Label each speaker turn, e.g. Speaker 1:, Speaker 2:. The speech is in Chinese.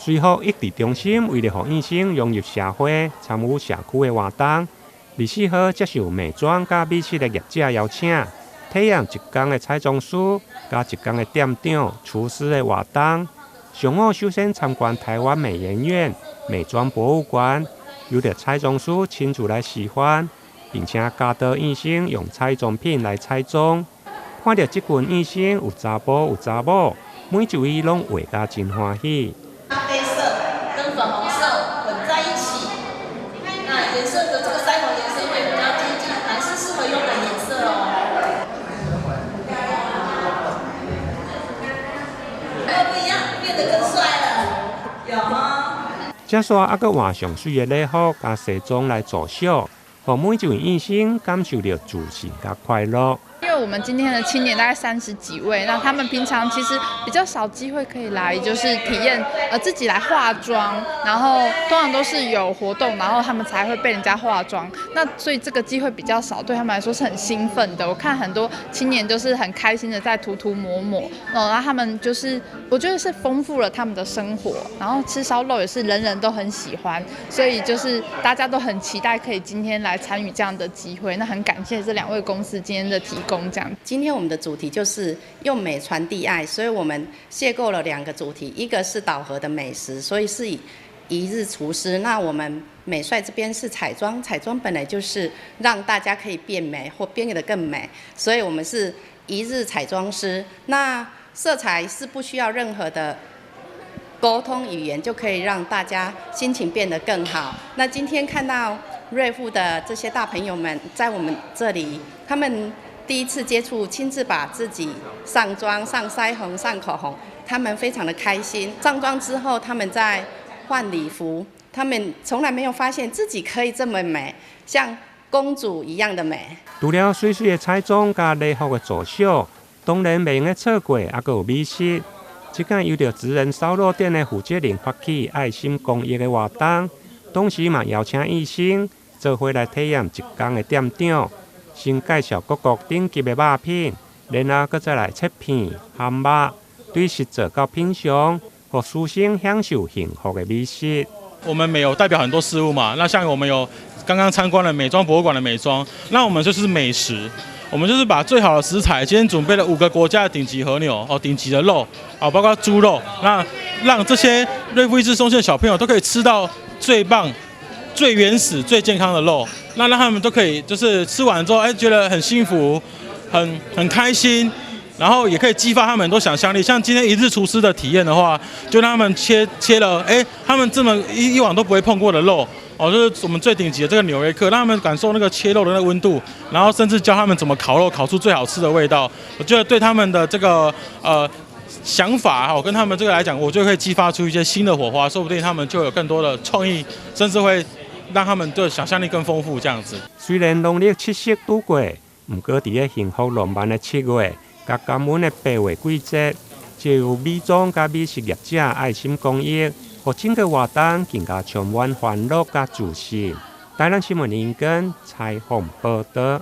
Speaker 1: 随后，益智中心为了让医生融入社会、参与社区的活动，24号接受美妆甲美食的业者邀请，体验一天的彩妆师加一天的店长、厨师的活动。上午首先参观台湾美颜院、美妆博物馆，由着彩妆师亲自来示范，并且教导医生用彩妆品来彩妆。看到这群医生有查甫有查某，每一位拢画甲真欢喜。
Speaker 2: 咖啡色跟粉红色混在一起，那颜色的这个腮红颜色会比较接近男士适合用的颜色哦。不一样，变得更帅了，有吗？
Speaker 1: 接下还佫换上水的礼服加西装来助秀，让每一位医生感受到自信加快乐。
Speaker 3: 因为我们今天的青年大概30几位，那他们平常其实比较少机会可以来，就是体验自己来化妆，然后通常都是有活动，然后他们才会被人家化妆。那所以这个机会比较少，对他们来说是很兴奋的。我看很多青年就是很开心的在涂涂抹抹，然后他们就是我觉得是丰富了他们的生活，然后吃烧肉也是人人都很喜欢，所以就是大家都很期待可以今天来参与这样的机会。那很感谢这2位公司今天的提供。
Speaker 4: 今天我们的主题就是用美传递爱，所以我们邂逅了2个主题，一个是岛河的美食，所以是以一日厨师。那我们美帅这边是彩妆，彩妆本来就是让大家可以变美或变得更美，所以我们是一日彩妆师。那色彩是不需要任何的沟通语言就可以让大家心情变得更好。那今天看到瑞富的这些大朋友们在我们这里，他们第一次接触，亲自把自己上妆、上腮红、上口红，他们非常的开心。上妆之后，他们再换礼服，他们从来没有发现自己可以这么美，像公主一样的美。
Speaker 1: 除了水水的彩妆加礼服的助秀，当然袂用的错过，还佫有美食。即间由着职人烧肉店的负责人发起爱心公益的活动，同时嘛邀请医生做伙来体验一天的店长。先介绍各国顶级的肉品，然后再来切片、烘肉，对食者到品尝，和师生享受幸福的美食。
Speaker 5: 我们没有代表很多事物嘛，那像我们有刚刚参观了美妆博物馆的美妆，那我们就是美食，我们就是把最好的食材，今天准备了5个国家的顶级和牛顶级的肉包括猪肉，那让这些瑞富益智中心的小朋友都可以吃到最棒、最原始、最健康的肉，那让他们都可以就是吃完之后，觉得很幸福，很开心，然后也可以激发他们很多想象力。像今天一日厨师的体验的话，就让他们切了，他们这么以往都不会碰过的肉，就是我们最顶级的这个纽约客，让他们感受那个切肉的那个温度，然后甚至教他们怎么烤肉，烤出最好吃的味道。我觉得对他们的这个想法跟他们这个来讲，我就可以激发出一些新的火花，说不定他们就有更多的创意，甚至会让他们的想象力更丰富。这样子。虽然农历七夕拄过，不过伫个幸福浪漫的7月，甲感恩的8月季节，借由美妆甲美食业者爱心公益，互整个活动更加充满欢乐甲自信。台南新闻引根采访报道。